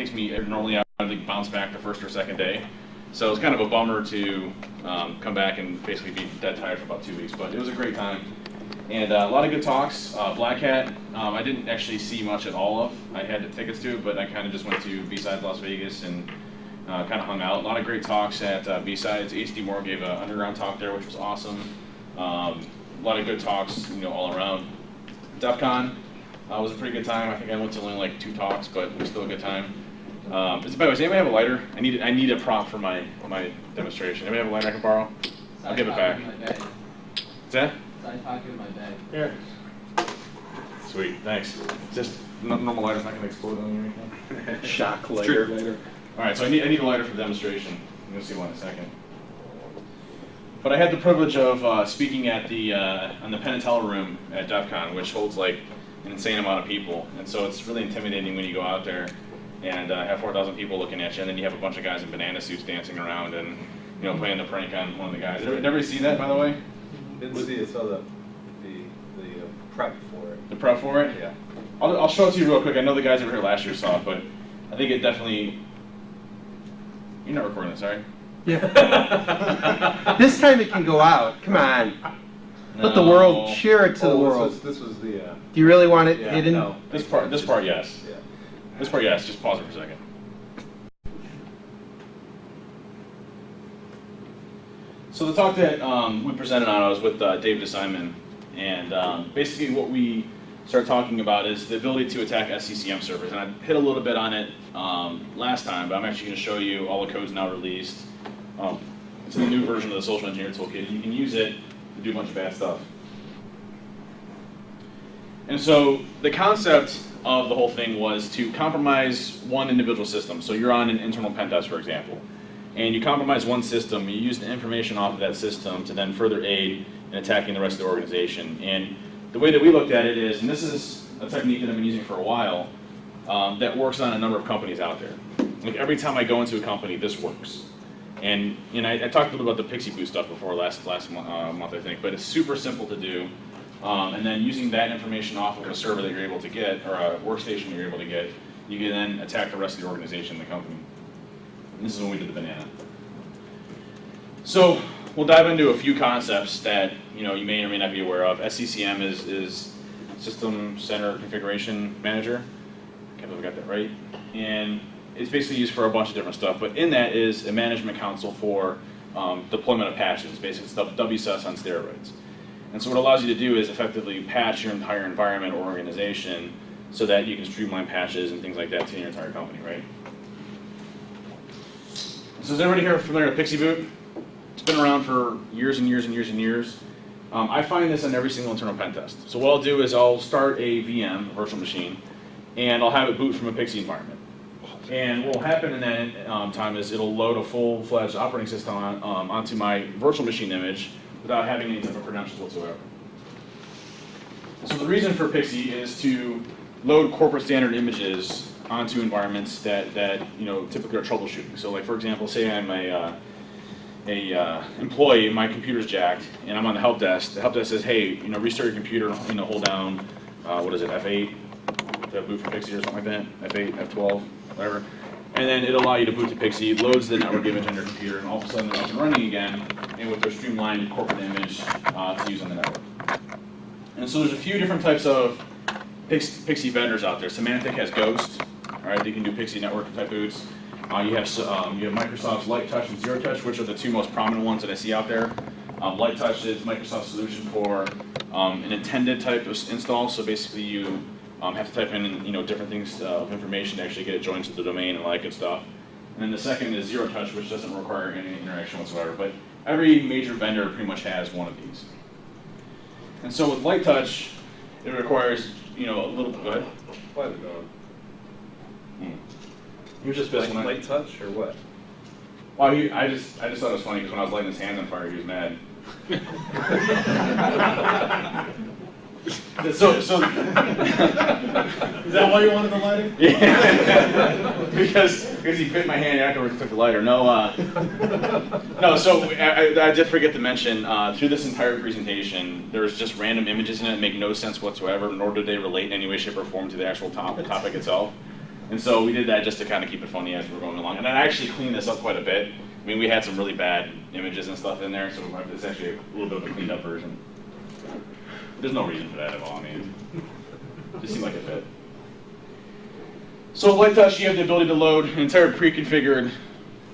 takes me normally I bounce back the first or second day. So it was kind of a bummer to come back and basically be dead tired for about 2 weeks, but it was a great time. And a lot of good talks. Black Hat, I didn't actually see much at all of. I had tickets to it, but I kind of just went to B-Sides Las Vegas and kind of hung out. A lot of great talks at B-Sides. HD Moore gave an underground talk there, which was awesome. A lot of good talks, all around. DEF CON was a pretty good time. I think I went to only like 2 talks, but it was still a good time. By the way, does anybody have a lighter? I need a prop for my demonstration. Anybody have a lighter I can borrow? I'll give it back. What's that? Side pocket in my bag. Here. Sweet, thanks. Just normal lighter's not going to explode on you or anything? Shock lighter. All right, so I need a lighter for the demonstration. You'll see one in a second. But I had the privilege of speaking at the on the Penn and Teller room at DEF CON, which holds like an insane amount of people, and so it's really intimidating when you go out there and have 4,000 people looking at you, and then you have a bunch of guys in banana suits dancing around and playing the prank on one of the guys. Did everybody see that, by the way? Didn't see it. Saw the prep for it. The prep for it? Yeah. I'll show it to you real quick. I know the guys over here last year saw it, but I think it definitely. You're not recording this, right? Yeah. This time it can go out. Come on. Let the world share it to the world. This was the. Do you really want it hidden? No. This part, yes. Yeah. This part, yes. Just pause it for a second. So the talk that we presented on, I was with Dave Simon, and basically what we started talking about is the ability to attack SCCM servers. And I hit a little bit on it last time, but I'm actually going to show you all the codes now released. It's a new version of the Social Engineer Toolkit. You can use it to do a bunch of bad stuff. And so the concept of the whole thing was to compromise one individual system. So you're on an internal pen test, for example, and you compromise one system. You use the information off of that system to then further aid in attacking the rest of the organization. And the way that we looked at it is, and this is a technique that I've been using for a while, that works on a number of companies out there. Like every time I go into a company, this works. And I talked a little about the Pixie Boot stuff before last month, I think, but it's super simple to do. And then using that information off of a server that you're able to get, or a workstation you're able to get, you can then attack the rest of the organization, the company. And this is when we did the banana. So we'll dive into a few concepts that you may or may not be aware of. SCCM is System Center Configuration Manager. I can't believe I got that right. And it's basically used for a bunch of different stuff, but in that is a management console for deployment of patches, basically stuff WSUS on steroids. And so what it allows you to do is effectively patch your entire environment or organization so that you can streamline patches and things like that to your entire company, right? So is everybody here familiar with Pixie Boot? It's been around for years and years and years and years. I find this on every single internal pen test. So what I'll do is I'll start a VM, a virtual machine, and I'll have it boot from a Pixie environment. And what will happen in that time is it'll load a full-fledged operating system onto my virtual machine image without having any type of credentials whatsoever. So the reason for Pixie is to load corporate standard images onto environments that typically are troubleshooting. So like for example, say I'm a employee, my computer's jacked, and I'm on the help desk. The help desk says, hey, restart your computer, hold down, what is it, F8? To boot from Pixie or something like that, F8, F12, whatever. And then it'll allow you to boot to Pixie, loads the network image on your computer, and all of a sudden they're up and running again, and with their streamlined corporate image to use on the network. And so there's a few different types of Pixie vendors out there. Symantec has Ghost, all right, they can do Pixie network type boots. You have Microsoft's Light Touch and Zero Touch, which are the two most prominent ones that I see out there. Light Touch is Microsoft's solution for an intended type of install, so basically you have to type in different things of information to actually get it joined to the domain and all that good stuff. And then the second is Zero Touch, which doesn't require any interaction whatsoever. But every major vendor pretty much has one of these. And so with Light Touch, it requires a little. Go ahead. Why is it going? He was just pissed when Light touch or what? Well, I just thought it was funny because when I was lighting his hands on fire, he was mad. So is that why you wanted the lighter? Yeah, because he bit my hand afterwards and took the lighter. No, so I did forget to mention, through this entire presentation, there's just random images in it that make no sense whatsoever, nor do they relate in any way, shape, or form to the actual topic itself. And so we did that just to kind of keep it funny as we were going along. And I actually cleaned this up quite a bit. I mean, we had some really bad images and stuff in there, so it's actually a little bit of a cleaned up version. There's no reason for that at all. I mean, it just seemed like it fit. So with LightTouch, you have the ability to load an entire pre-configured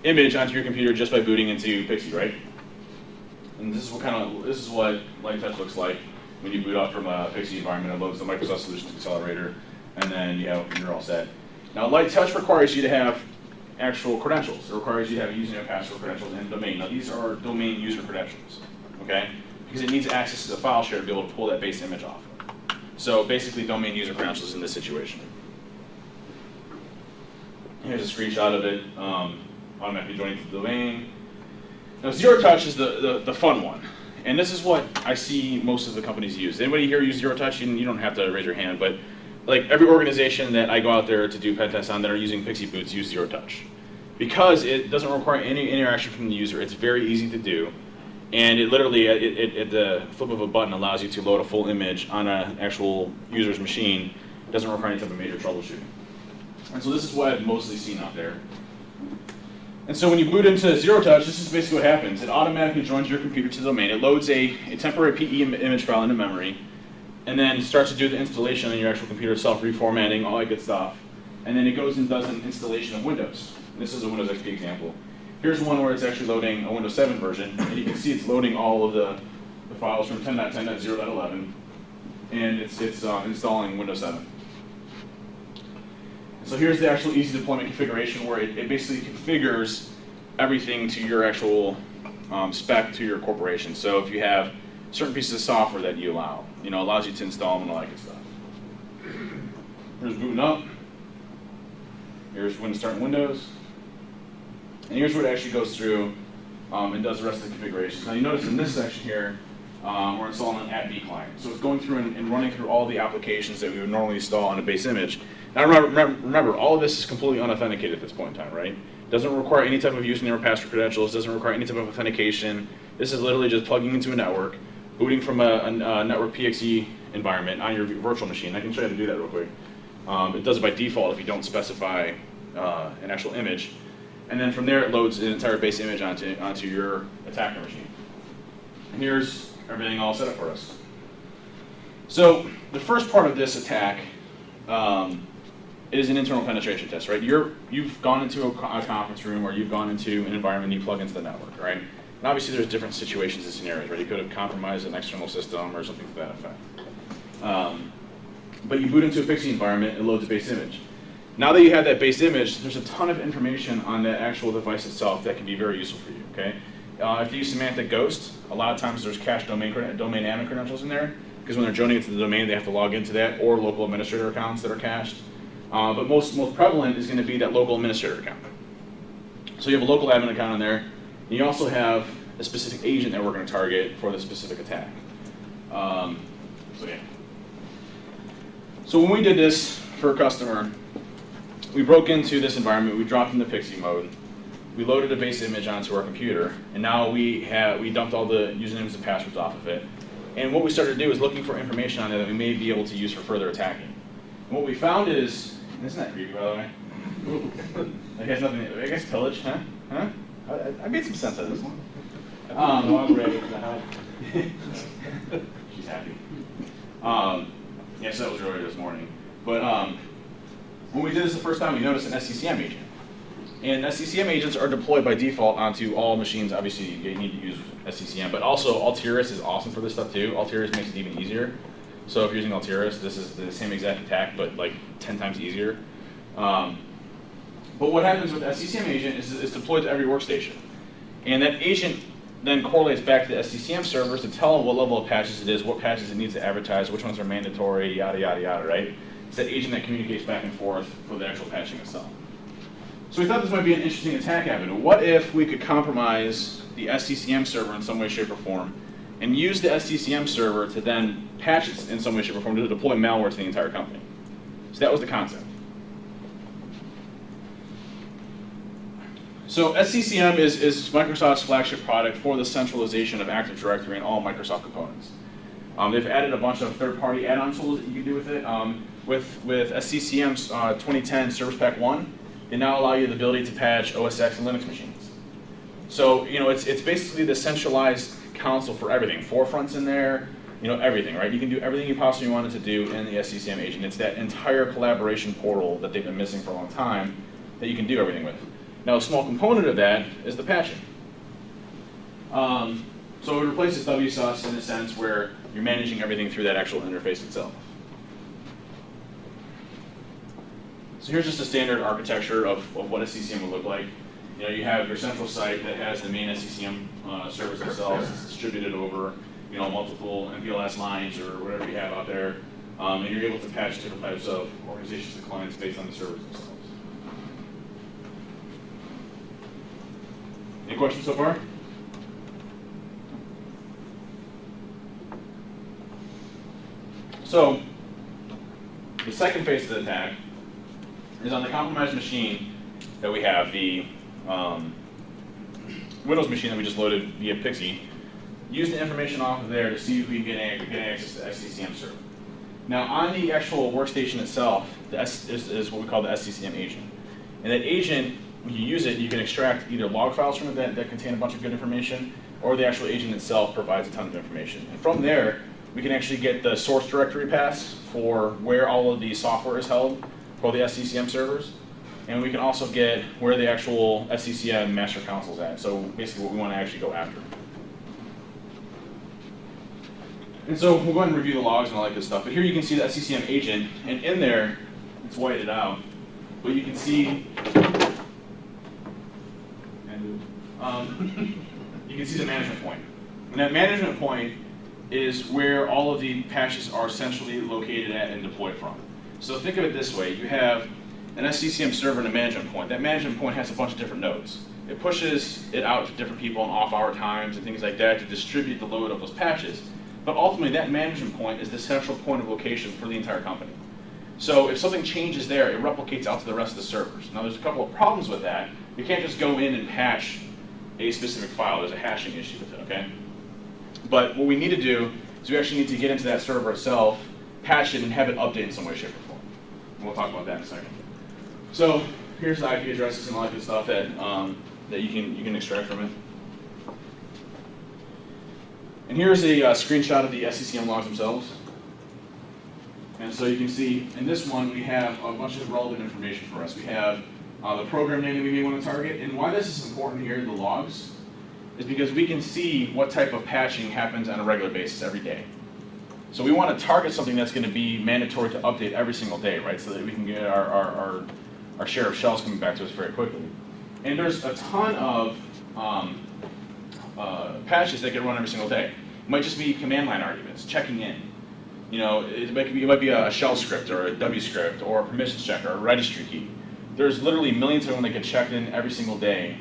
image onto your computer just by booting into Pixie, right? And this is what LightTouch looks like when you boot up from a Pixie environment. It loads the Microsoft Solutions Accelerator, and then you're all set. Now, LightTouch requires you to have actual credentials. It requires you to have username and password credentials and domain. Now, these are domain user credentials, okay? Because it needs access to the file share to be able to pull that base image off. So basically, domain user credentials in this situation. Here's a screenshot of it, automatically joining the domain. Now, Zero Touch is the fun one. And this is what I see most of the companies use. Anybody here use Zero Touch? You don't have to raise your hand, but like every organization that I go out there to do pen tests on that are using Pixie Boots use Zero Touch. Because it doesn't require any interaction from the user, it's very easy to do. And it literally, at the flip of a button, allows you to load a full image on an actual user's machine. It doesn't require any type of major troubleshooting. And so this is what I've mostly seen out there. And so when you boot into Zero Touch, this is basically what happens. It automatically joins your computer to the domain. It loads a temporary PE image file into memory, and then starts to do the installation on your actual computer itself, reformatting, all that good stuff. And then it goes and does an installation of Windows. This is a Windows XP example. Here's one where it's actually loading a Windows 7 version, and you can see it's loading all of the files from 10.10.0.11, and it's installing Windows 7. So here's the actual easy deployment configuration where it basically configures everything to your actual spec to your corporation. So if you have certain pieces of software that you allow, allows you to install them and all that good stuff. Here's booting up. Here's when to start in Windows. And here's what it actually goes through and does the rest of the configurations. Now you notice in this section here, we're installing an @B client. So it's going through and running through all the applications that we would normally install on a base image. Now remember, all of this is completely unauthenticated at this point in time, right? Doesn't require any type of username or password credentials, doesn't require any type of authentication. This is literally just plugging into a network, booting from a network PXE environment on your virtual machine. I can show you how to do that real quick. It does it by default if you don't specify an actual image. And then from there it loads an entire base image onto your attacker machine. And here's everything all set up for us. So the first part of this attack is an internal penetration test, right? You've gone into a conference room or you've gone into an environment and you plug into the network, right? And obviously there's different situations and scenarios, right? You could have compromised an external system or something to that effect. But you boot into a Pixie environment, it loads a base image. Now that you have that base image, there's a ton of information on that actual device itself that can be very useful for you, okay? If you use Semantic Ghost, a lot of times there's cached domain admin credentials in there, because when they're joining into the domain, they have to log into that, or local administrator accounts that are cached. But most prevalent is going to be that local administrator account. So you have a local admin account in there, and you also have a specific agent that we're going to target for the specific attack. So when we did this for a customer, we broke into this environment, we dropped into Pixie mode, we loaded a base image onto our computer, and now we dumped all the usernames and passwords off of it. And what we started to do is looking for information on it that we may be able to use for further attacking. And what we found is, and isn't that creepy, by the way? That has nothing. I guess pillage, huh? Huh? I made some sense out of this one. I'm ready for the help. She's happy. Yeah, so that was earlier this morning. But when we did this the first time, we noticed an SCCM agent. And SCCM agents are deployed by default onto all machines. Obviously, you need to use SCCM, but also Altiris is awesome for this stuff too. Altiris makes it even easier. So if you're using Altiris, this is the same exact attack, but like 10 times easier. But what happens with SCCM agent is it's deployed to every workstation. And that agent then correlates back to the SCCM servers to tell what level of patches it is, what patches it needs to advertise, which ones are mandatory, yada, yada, yada, right? It's that agent that communicates back and forth for the actual patching itself. So we thought this might be an interesting attack avenue. What if we could compromise the SCCM server in some way, shape, or form, and use the SCCM server to then patch it in some way, shape, or form to deploy malware to the entire company? So that was the concept. So SCCM is Microsoft's flagship product for the centralization of Active Directory and all Microsoft components. They've added a bunch of third-party add-on tools that you can do with it. with SCCM's 2010 Service Pack 1, they now allow you the ability to patch OS X and Linux machines. So, it's basically the centralized console for everything. Forefront's in there, everything, right? You can do everything you possibly wanted to do in the SCCM agent. It's that entire collaboration portal that they've been missing for a long time that you can do everything with. Now, a small component of that is the patching. So it replaces WSUS in a sense where you're managing everything through that actual interface itself. So here's just a standard architecture of what a SCCM would look like. You have your central site that has the main SCCM service themselves. It's distributed over multiple MPLS lines or whatever you have out there. And you're able to patch different types of organizations and clients based on the servers themselves. Any questions so far? So, the second phase of the attack is on the compromised machine that we have, the Windows machine that we just loaded via Pixie. Use the information off of there to see if we can get access to the SCCM server. Now, on the actual workstation itself, is what we call the SCCM agent. And that agent, when you use it, you can extract either log files from it that contain a bunch of good information, or the actual agent itself provides a ton of information. And from there, we can actually get the source directory paths for where all of the software is held for the SCCM servers. And we can also get where the actual SCCM master console is at. So basically what we want to actually go after. And so we'll go ahead and review the logs and all that good stuff. But here you can see the SCCM agent, and in there, it's whited out. But you can see, you can see the management point. And that management point is where all of the patches are centrally located at and deployed from. So think of it this way. You have an SCCM server and a management point. That management point has a bunch of different nodes. It pushes it out to different people on off-hour times and things like that to distribute the load of those patches. But ultimately, that management point is the central point of location for the entire company. So if something changes there, it replicates out to the rest of the servers. Now, there's a couple of problems with that. You can't just go in and patch a specific file. There's a hashing issue with it, okay? But what we need to do is we actually need to get into that server itself, patch it, and have it update in some way, shape, or form. And we'll talk about that in a second. So here's the IP addresses and all that good stuff that you can extract from it. And here's a screenshot of the SCCM logs themselves. And so you can see in this one we have a bunch of relevant information for us. We have the program name that we may want to target. And why this is important here, the logs, is because we can see what type of patching happens on a regular basis every day. So we want to target something that's going to be mandatory to update every single day, right? So that we can get our share of shells coming back to us very quickly. And there's a ton of patches that get run every single day. It might just be command line arguments, checking in. It might be a shell script or a W script or a permissions check or a registry key. There's literally millions of them that get checked in every single day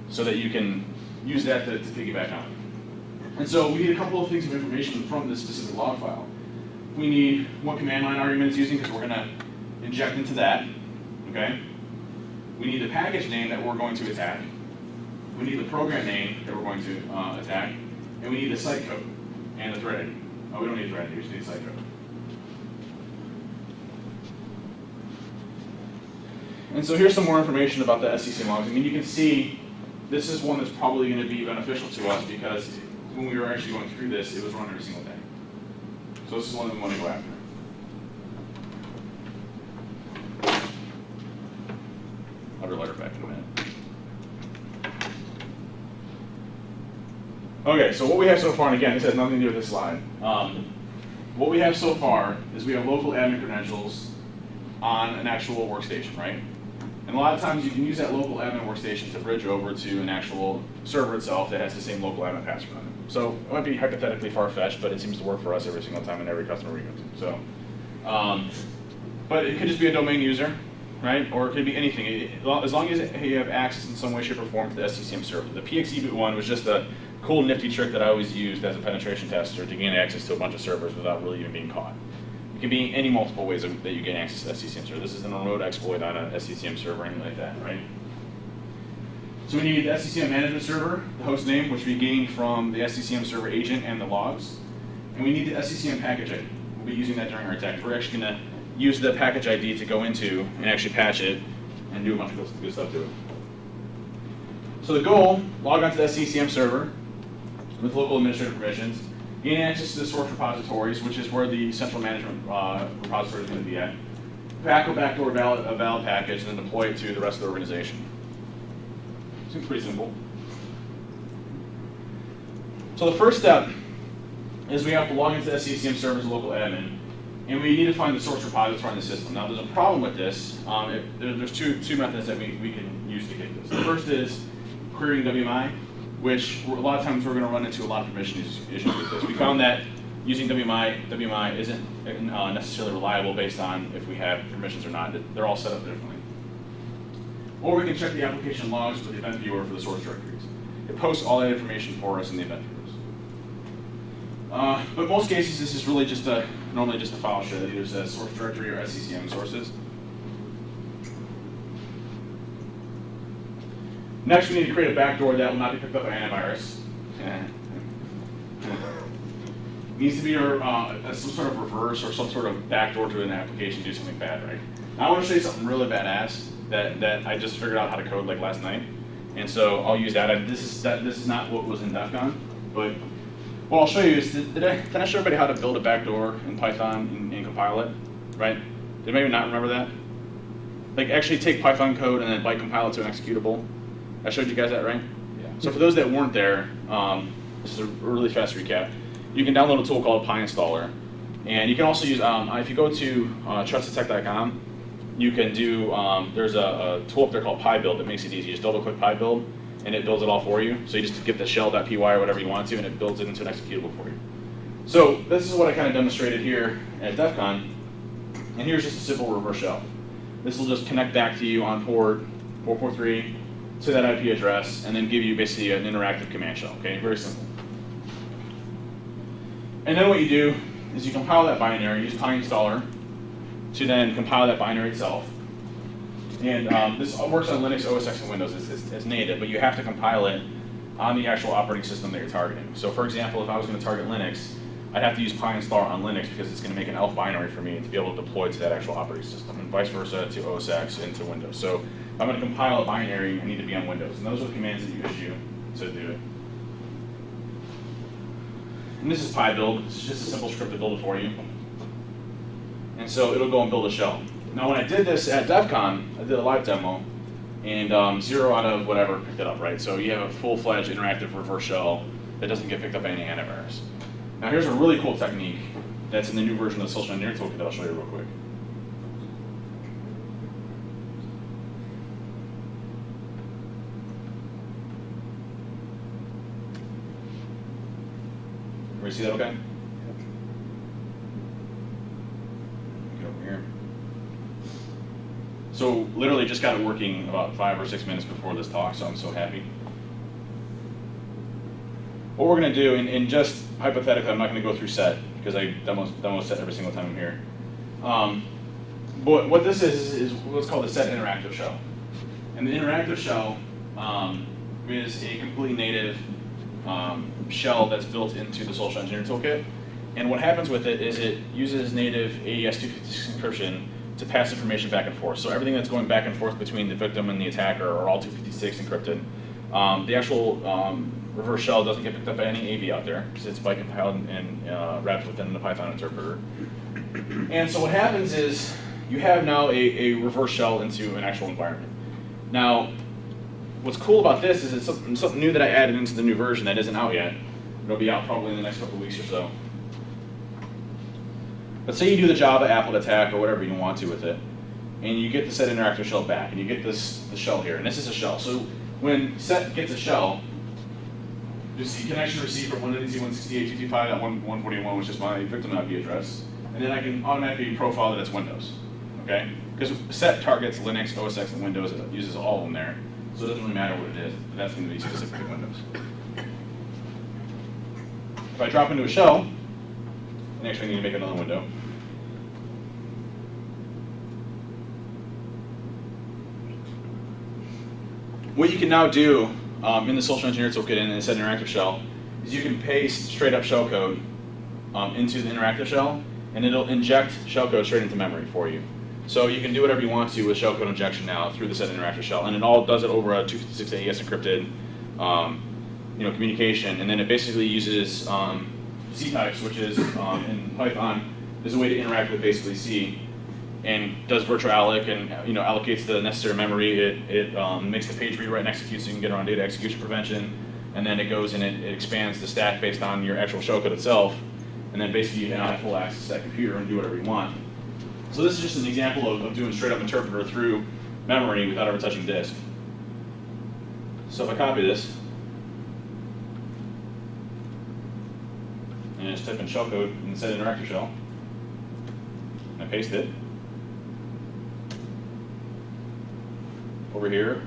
so that you can use that to piggyback on. And so we need a couple of things of information from this specific log file. We need what command line argument it's using because we're going to inject into that. Okay? We need the package name that we're going to attack. We need the program name that we're going to attack. And we need the site code and the thread ID. Oh, we don't need thread ID, we just need site code. And so here's some more information about the SCCM logs. I mean, you can see this is one that's probably going to be beneficial to us because when we were actually going through this, it was run every single day. So this is one that we want to go after. I'll be letter back in a minute. Okay, so what we have so far, and again, this has nothing to do with this slide. What we have so far is we have local admin credentials on an actual workstation, right? And a lot of times you can use that local admin workstation to bridge over to an actual server itself that has the same local admin password on it. So it might be hypothetically far-fetched, but it seems to work for us every single time in every customer we go to. So, but it could just be a domain user, right? Or it could be anything. As long as you have access in some way, shape, or form to the SCCM server. The PXE boot one was just a cool, nifty trick that I always used as a penetration tester to gain access to a bunch of servers without really even being caught. It can be any multiple ways that you gain access to the SCCM server. This is an remote exploit on an SCCM server or anything like that, right? So we need the SCCM management server, the host name, which we gained from the SCCM server agent and the logs. And we need the SCCM package ID. We'll be using that during our attack. We're actually going to use the package ID to go into and actually patch it and do a bunch of good stuff to it. So the goal, log onto that CCM server with local administrative permissions, gain access to the source repositories, which is where the central management repository is going to be at, backdoor a valid package, and then deploy it to the rest of the organization. Seems pretty simple. So the first step is we have to log into the CCM server as a local admin, and we need to find the source repository in the system. Now, there's a problem with this. There's two methods that we can use to get this. The first is querying WMI, which a lot of times we're going to run into a lot of permission issues with this. We found that using WMI isn't necessarily reliable based on if we have permissions or not. They're all set up differently. Or we can check the application logs with the event viewer for the source directories. It posts all that information for us in the event viewers. But in most cases, this is really just normally just a file share that either says source directory or SCCM sources. Next, we need to create a backdoor that will not be picked up by antivirus. It needs to be some sort of reverse or some sort of backdoor to an application to do something bad, right? Now, I want to show you something really badass that I just figured out how to code like last night, and so I'll use that. This is not what was in DEF CON, but what I'll show you is can I show everybody how to build a backdoor in Python and compile it, right? Did maybe not remember that? Like actually take Python code and then byte compile it to an executable. I showed you guys that, right? Yeah. So for those that weren't there, this is a really fast recap. You can download a tool called PyInstaller, and you can also use, if you go to trustedtech.com, you can do, there's a tool up there called PyBuild that makes it easy. You just double click PyBuild, and it builds it all for you. So you just get the shell.py or whatever you want to, and it builds it into an executable for you. So this is what I kind of demonstrated here at DEF CON, and here's just a simple reverse shell. This will just connect back to you on port 443 to that IP address, and then give you basically an interactive command shell, okay? Very simple. And then what you do is you compile that binary, use PyInstaller to then compile that binary itself. And this works on Linux, OS X, and Windows. It's native, but you have to compile it on the actual operating system that you're targeting. So for example, if I was going to target Linux, I'd have to use PyInstaller on Linux because it's going to make an ELF binary for me to be able to deploy to that actual operating system, and vice versa to OS X and to Windows. So if I'm going to compile a binary, I need to be on Windows. And those are the commands that you issue to do it. And this is PyBuild. It's just a simple script to build it for you. And so it'll go and build a shell. Now when I did this at DEF CON, I did a live demo, and 0 out of whatever picked it up, right? So you have a full-fledged interactive reverse shell that doesn't get picked up by any antivirus. Now here's a really cool technique that's in the new version of the social engineering toolkit that I'll show you real quick. Everybody see that okay? Get over here. So literally just got it working about 5 or 6 minutes before this talk, so I'm so happy. What we're going to do, and just hypothetically, I'm not going to go through set, because I demo set every single time I'm here. But what this is what's called a set interactive shell. And the interactive shell is a completely native shell that's built into the social engineering toolkit. And what happens with it is it uses native AES-256 encryption to pass information back and forth. So everything that's going back and forth between the victim and the attacker are all 256 encrypted. The actual reverse shell doesn't get picked up by any AV out there because it's byte compiled and wrapped within the Python interpreter. And so what happens is you have now a reverse shell into an actual environment. Now, what's cool about this is it's something new that I added into the new version that isn't out yet. It'll be out probably in the next couple of weeks or so. But say you do the Java applet attack or whatever you want to with it, and you get the set interactive shell back, and you get the shell here, and this is a shell. So when set gets a shell, you see connection received from 192.168.225.141, which is my victim IP address, and then I can automatically profile that it's Windows, okay? Because set targets Linux, OS X, and Windows. It uses all of them there, so it doesn't really matter what it is. But that's going to be specific to Windows. If I drop into a shell, and actually I need to make another window. What you can now do in the social engineer toolkit and the set interactive shell is you can paste straight up shell code into the interactive shell, and it'll inject shellcode straight into memory for you. So you can do whatever you want to with shellcode injection now through the set interactive shell, and it all does it over a 256 AES encrypted communication, and then it basically uses C types, which is in Python is a way to interact with basically C, and does virtual alloc and allocates the necessary memory. It makes the page read, write, and execute so you can get around data execution prevention, and then it goes and it expands the stack based on your actual shellcode itself, and then basically you now have full access to that computer and do whatever you want. So this is just an example of doing straight up interpreter through memory without ever touching disk. So if I copy this, and I just type in shellcode and set interactive shell, and I paste it. Over here,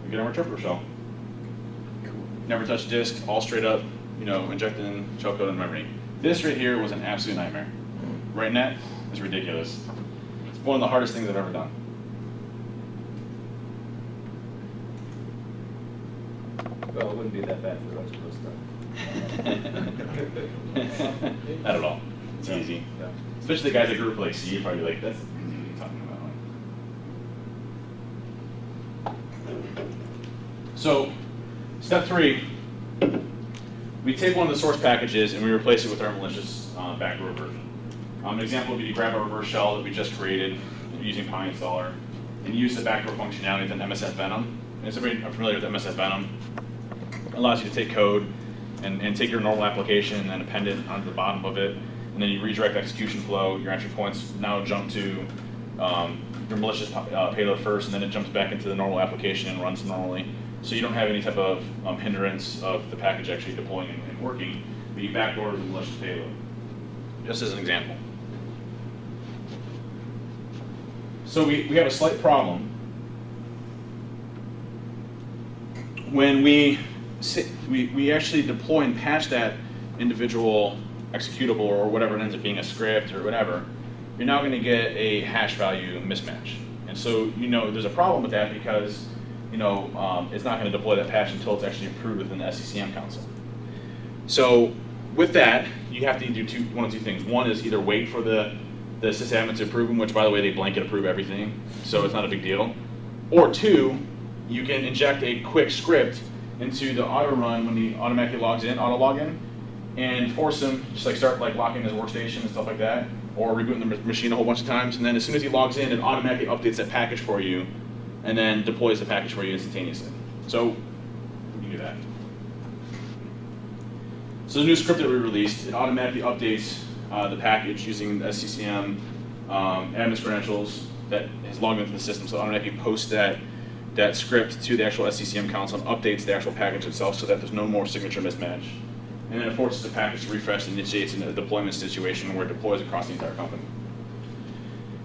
we get our interpreter shell. Never touch disk, all straight up, injecting shellcode in memory. This right here was an absolute nightmare. Writing that is ridiculous. It's one of the hardest things I've ever done. Well, it wouldn't be that bad for the rest of us, though. Not at all. It's easy. Yeah. Especially the guys that grew up like C, you're probably like, that's easy. What are you talking about? So, step 3, we take one of the source packages and we replace it with our malicious backdoor version. An example would be to grab a reverse shell that we just created using PyInstaller and use the backdoor functionality within MSF-Venom. And if everybody familiar with MSF-Venom, it allows you to take code and take your normal application and then append it onto the bottom of it, and then you redirect execution flow. Your entry points now jump to your malicious payload first, and then it jumps back into the normal application and runs normally. So you don't have any type of hindrance of the package actually deploying and working, but you backdoor the malicious payload. Just as an example. So we have a slight problem when we actually deploy and patch that individual executable or whatever it ends up being, a script or whatever. You're now going to get a hash value mismatch, and so there's a problem with that because it's not going to deploy that patch until it's actually approved within the SCCM console. So with that, you have to do one of two things. One is either wait for the sysadmin to approve them, which by the way they blanket approve everything, so it's not a big deal. Or 2, you can inject a quick script into the auto run when he automatically logs in, auto login, and force him just start locking his workstation and stuff like that, or rebooting the machine a whole bunch of times, and then as soon as he logs in, it automatically updates that package for you, and then deploys the package for you instantaneously. So we can do that. So the new script that we released, it automatically updates the package using the SCCM admin credentials that is logged into the system. So it automatically posts that script to the actual SCCM console and updates the actual package itself so that there's no more signature mismatch. And then it forces the package to refresh and initiates in a deployment situation where it deploys across the entire company.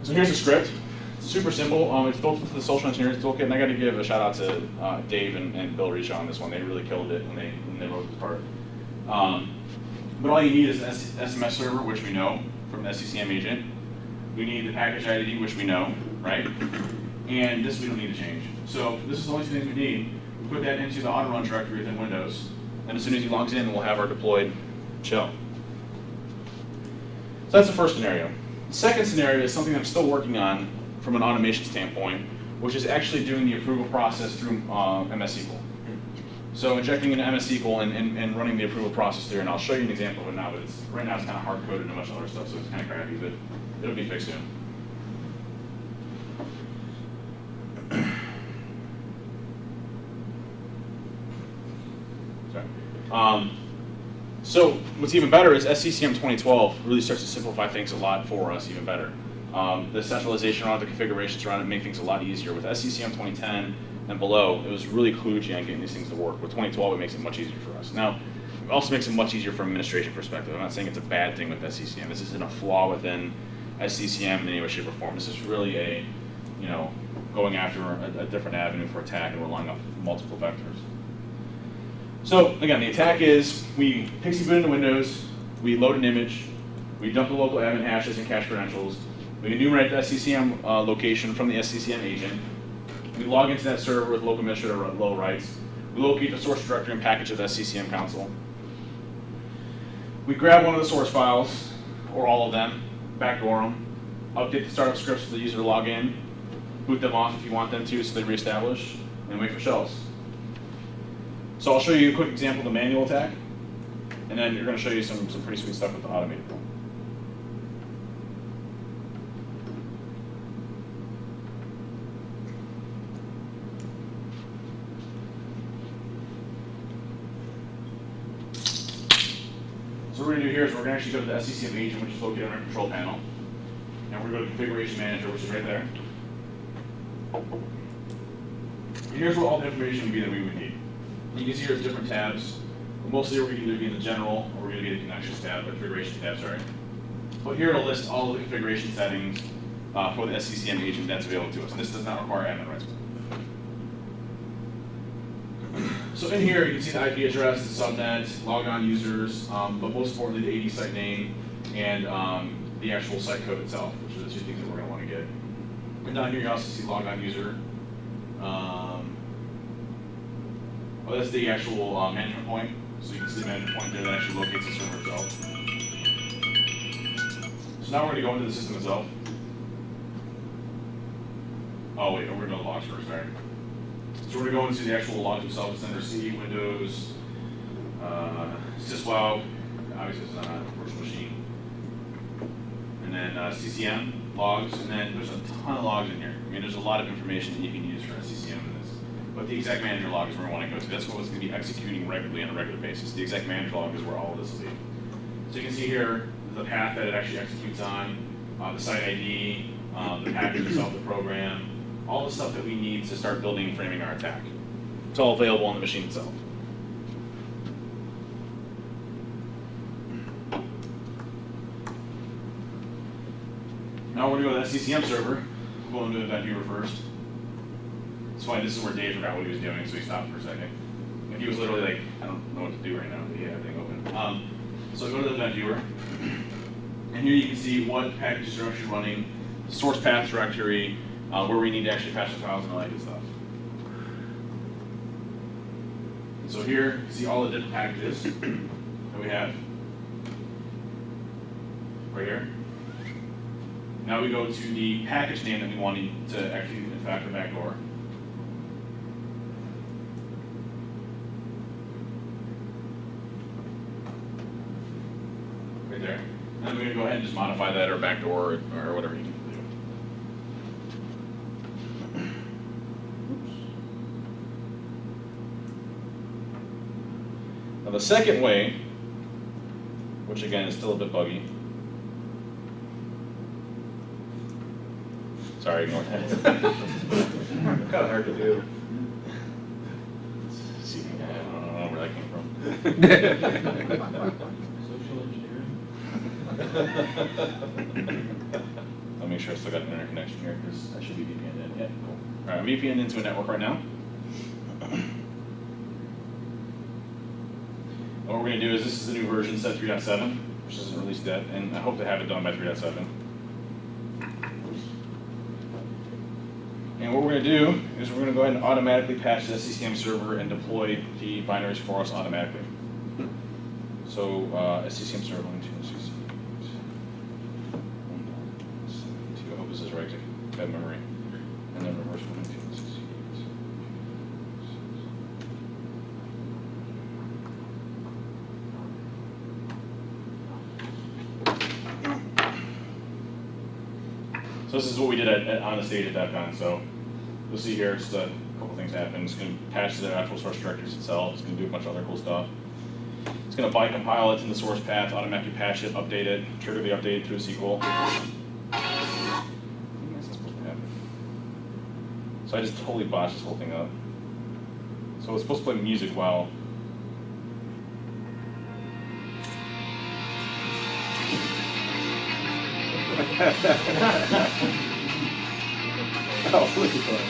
So here's the script. It's super simple. It's built into the social engineering toolkit, and I got to give a shout out to Dave and Bill Risha on this one. They really killed it when they wrote this part. But all you need is an SMS server, which we know from the SCCM agent. We need the package ID, which we know, right? And this we don't need to change. So this is the only two things we need. We put that into the auto run directory within Windows, and as soon as he logs in, we'll have our deployed shell. So that's the first scenario. The second scenario is something I'm still working on from an automation standpoint, which is actually doing the approval process through MS SQL. So injecting into MS SQL and running the approval process there, and I'll show you an example of it now, but right now it's kind of hard-coded and a bunch of other stuff, so it's kind of crappy, but it'll be fixed soon. Sorry. So what's even better is SCCM2012 really starts to simplify things a lot for us even better. The centralization around the configurations around it make things a lot easier. With SCCM2010 and below, it was really kludgy on getting these things to work. With 2012, it makes it much easier for us. Now, it also makes it much easier from an administration perspective. I'm not saying it's a bad thing with SCCM. This isn't a flaw within SCCM in any way, shape, or form. This is really a, going after a different avenue for attack and relying off multiple vectors. So again, the attack is we pixie boot into Windows, we load an image, we dump the local admin hashes and cache credentials, we enumerate the SCCM location from the SCCM agent, we log into that server with local administrator low rights, we locate the source directory and package of the SCCM console, we grab one of the source files, or all of them, backdoor them, update the startup scripts for the user to log in, boot them off if you want them to so they reestablish, and wait for shells. So I'll show you a quick example of the manual attack, and then you're going to show you some pretty sweet stuff with the automated one. So what we're going to do here is we're going to actually go to the SCCM agent, which is located on our control panel. And we're going to go to Configuration Manager, which is right there. And here's where all the information would be that we would need. You can see there's different tabs. Mostly we're going to either be in the General, or we're going to be in the Connections tab, or Configuration tab, sorry. But here it'll list all of the configuration settings for the SCCM agent that's available to us. And this does not require admin rights. So in here, you can see the IP address, the subnet, logon users, but most importantly, the AD site name and the actual site code itself, which are the two things that we're going to want to get. And down here, you also see logon user. Oh, that's the actual management point. So you can see the management point there that actually locates the server itself. So now we're going to go into the system itself. Oh wait, we're going to go to logs first, sorry. So we're going to go into the actual logs themselves. It's under C, Windows, syswow, obviously it's not a virtual machine. And then CCM, logs, and then there's a ton of logs in here. I mean, there's a lot of information that you can use for SCCM in this. But the exec manager log is where we want to go to. That's what's going to be executing regularly on a regular basis. The exec manager log is where all of this will be. So you can see here the path that it actually executes on, the site ID, the package itself, the program, all the stuff that we need to start building and framing our attack. It's all available on the machine itself. Now we're going to go to the SCCM server. We'll go into the event viewer first. That's why this is where Dave forgot what he was doing, so he stopped for a second. And he was literally like, I don't know what to do right now, but he had everything open. So go to the event viewer. And here you can see what packages are actually running, the source path directory, where we need to actually patch the files and all that good stuff. And so here, you can see all the different packages that we have. Right here. Now we go to the package name that we want to actually, in fact, the backdoor. Right there. And then we're going to go ahead and just modify that or backdoor or whatever you need to do. Now the second way, which again is still a bit buggy. Sorry, ignore that. Kind of hard to do. See, I don't know where that came from. Social engineering. I'll make sure I still got an internet connection here because I should be VPN'd in. Yeah, cool. All right, I'm VPN'd into a network right now. And what we're going to do is this is the new version, set 3.7, which isn't released yet, and I hope to have it done by 3.7. And what we're going to do is we're going to go ahead and automatically patch the SCCM server and deploy the binaries for us automatically. So SCCM server 1, 2, 6, 8, I hope this is right to have memory. And then reverse 1, 2, 6, 8. So this is what we did on the stage at DEFCON. So you'll see here, just a couple things happen. It's going to patch the actual source directories itself. It's going to do a bunch of other cool stuff. It's going to bycompile it in the source path, automatically patch it, update it, trigger the update to a SQL. So I just totally botched this whole thing up. So it's supposed to play music while. Oh, look at that.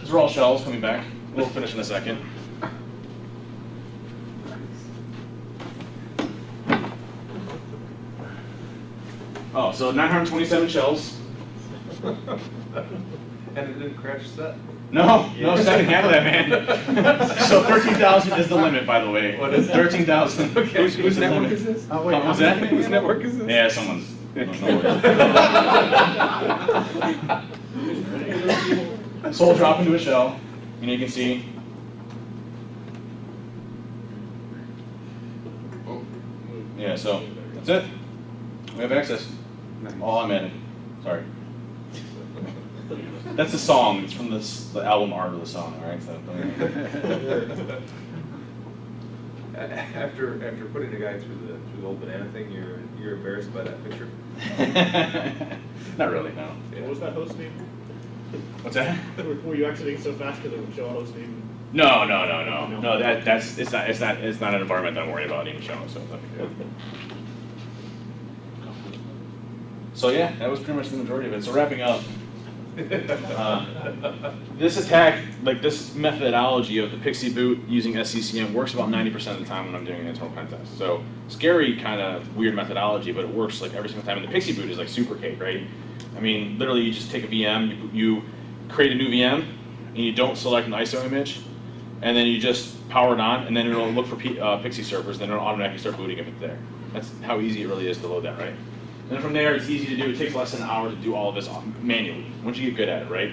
These are all shells coming back. We'll finish in a second. Oh, so 927 shells. And it didn't crash set? No, Steph can handle that, man. So 13,000 is the limit, by the way. What is it? 13,000. Okay. Whose network is this? Oh, wait, What was that? Whose network is this? Yeah, someone's. So we'll drop into a shell, and you can see. Yeah, so that's it. We have access. All I'm adding. Sorry. That's the song. It's from the album art of the song, all right? So. After putting the guy through the old banana thing, you're embarrassed by that picture? Not really, no. What was that host name? What's that? Were you exiting so fast because it would show a host name? No. That's it's not an environment that I'm worried about even showing. So that'd be good. So yeah, that was pretty much the majority of it. So wrapping up, this attack, like this methodology of the Pixie boot using SCCM works about 90% of the time when I'm doing an internal pen test. So scary, kind of weird methodology, but it works like every single time. And the Pixie boot is like super cake, right? I mean, literally you just take a VM, you create a new VM, and you don't select an ISO image, and then you just power it on, and then it'll look for Pixie servers, then it'll automatically start booting if it's there. That's how easy it really is to load that, right? And then from there, it's easy to do. It takes less than an hour to do all of this manually, once you get good at it, right?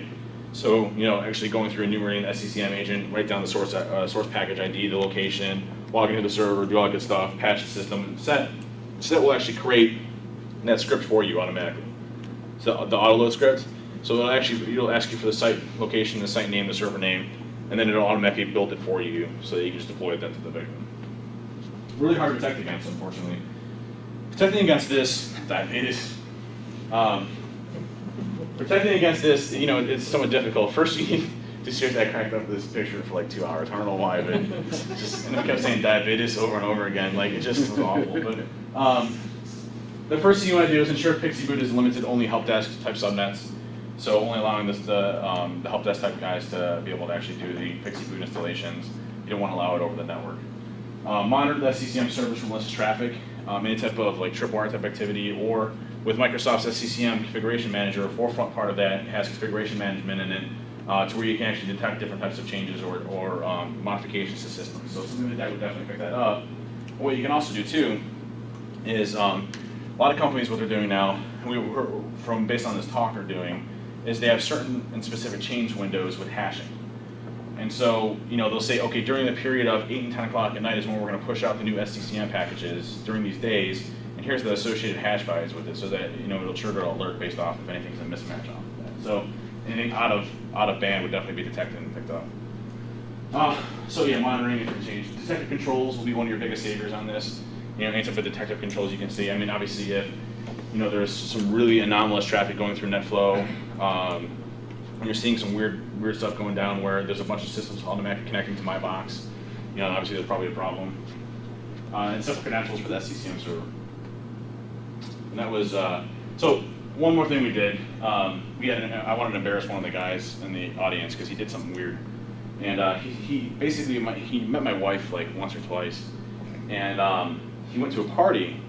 So, actually going through enumerating the SCCM agent, write down the source package ID, the location, log into the server, do all that good stuff, patch the system, set will actually create that script for you automatically. So the autoload script. So it'll ask you for the site location, the site name, the server name, and then it'll automatically build it for you so that you can just deploy that to the victim. Really hard to protect against, unfortunately. Protecting against this, protecting against this, it's somewhat difficult. First, you need to seriously, I cracked up this picture for like 2 hours. I don't know why, but and I kept saying diabetes over and over again. Like, it just was awful. But the first thing you want to do is ensure Pixie boot is limited only help desk type subnets. So only allowing the help desk type guys to be able to actually do the Pixie boot installations. You don't want to allow it over the network. Monitor the SCCM servers for malicious traffic, any type of like tripwire type activity, or with Microsoft's SCCM configuration manager, a forefront part of that has configuration management in it, to where you can actually detect different types of changes or modifications to systems. So something that would definitely pick that up. What you can also do too is a lot of companies, what they're doing now, based on this talk, are doing is they have certain and specific change windows with hashing. And so, they'll say, okay, during the period of 8 and 10 o'clock at night is when we're going to push out the new SCCM packages during these days, and here's the associated hash values with it, so that it'll trigger an alert based off if anything's a mismatch off of that. So anything out of band would definitely be detected and picked up. So yeah, monitoring and different changes. Detective controls will be one of your biggest saviors on this. Any type of detective controls you can see. I mean, obviously, if there's some really anomalous traffic going through NetFlow. When you're seeing some weird stuff going down where there's a bunch of systems automatically connecting to my box, obviously there's probably a problem. And separate credentials for the SCCM server. And that was, so one more thing we did, I wanted to embarrass one of the guys in the audience because he did something weird. And he basically, he met my wife like once or twice, and he went to a party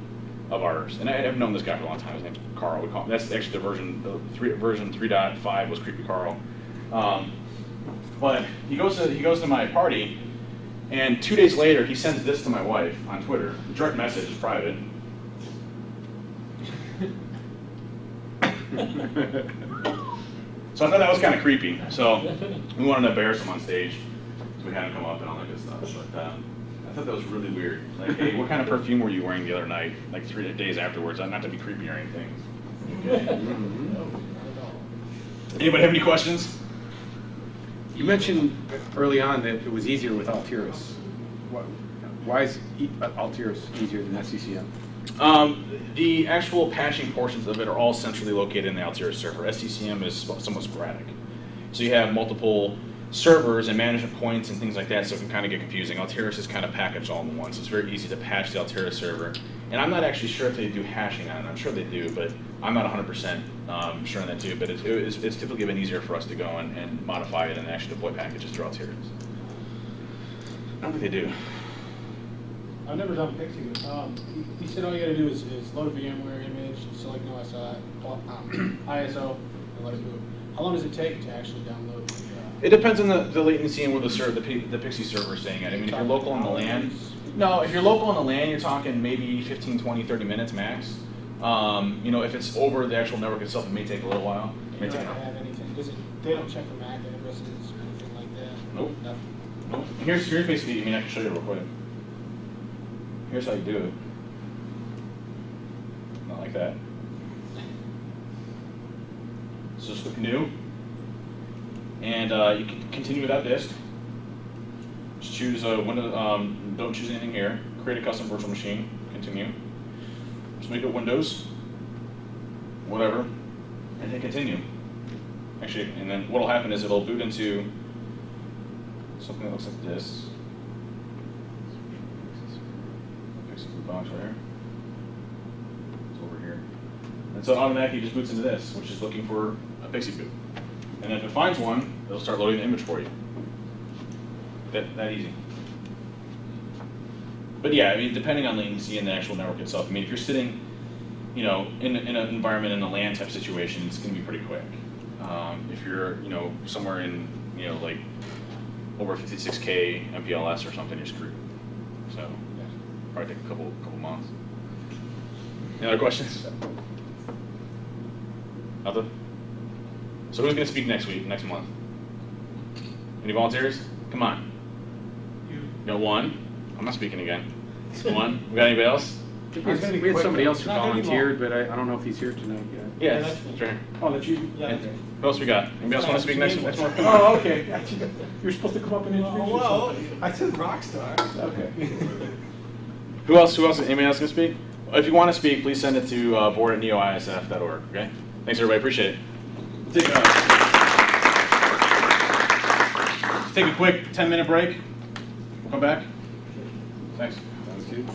of ours, and I've known this guy for a long time. His name's Carl. We call him. That's actually version 3.5 was Creepy Carl. But he goes to my party, and 2 days later he sends this to my wife on Twitter. The direct message is private. So I thought that was kind of creepy. So we wanted to embarrass him on stage, so we had him come up and all that good stuff. But I thought that was really weird. Like, hey, what kind of perfume were you wearing the other night? Like 3 days afterwards. Not to be creepy or anything. Okay. Anybody have any questions? You mentioned early on that it was easier with Altiris. Why is Altiris easier than SCCM? The actual patching portions of it are all centrally located in the Altiris server. SCCM is somewhat sporadic. So you have multiple servers and management points and things like that, so it can kind of get confusing. Altiris is kind of packaged all in one, so it's very easy to patch the Altiris server. And I'm not actually sure if they do hashing on it. I'm sure they do, but I'm not 100% sure on that too. But it's typically been easier for us to go and modify it and actually deploy packages through Altiris. I don't think they do. I've never done Pixie. He said all you got to do is load a VMware image, select no ISO, and let it boot. How long does it take to actually download? It depends on the latency and where the Pixie server is staying at. I mean, if you're local on the LAN, no, if you're local on the LAN, you're talking maybe 15, 20, 30 minutes max. You know, if it's over the actual network itself, it may take a little while. It may You take don't have anything, they don't check for MAC addresses or anything like that? Nope. Nothing. Nope. And here's basically, I mean, I can show you real quick. Here's how you do it. Not like that. So just click new. And you can continue without disk. Just choose a window, don't choose anything here. Create a custom virtual machine, continue. Just make it Windows, whatever, and hit continue. Actually, and then what'll happen is it'll boot into something that looks like this. Pixie boot box right here. It's over here. And so it automatically just boots into this, which is looking for a Pixie boot. And then if it finds one, it'll start loading the image for you. That easy. But yeah, I mean, depending on latency and the actual network itself, I mean, if you're sitting, you know, in an environment in a LAN type situation, it's going to be pretty quick. If you're, you know, somewhere in, you know, like over 56K MPLS or something, you're screwed. So probably take a couple months. Any other questions? Nothing? So who's going to speak next week, next month? Any volunteers? Come on. You got one. I'm not speaking again. One. We got anybody else? We had somebody else who Not gonna be volunteered, but I don't know if he's here tonight yet. Yeah, that's that's right here. Oh, that's you? Yeah. And who else we got? Anybody else want to speak next month? Come on. Oh, okay. You're supposed to come up and introduce Well, yourself. I said rock star. Okay. Who else? Anybody else going to speak? If you want to speak, please send it to board@neoisf.org. Okay. Thanks, everybody. Appreciate it. Take a quick 10-minute break. We'll come back. Thanks. Sounds good.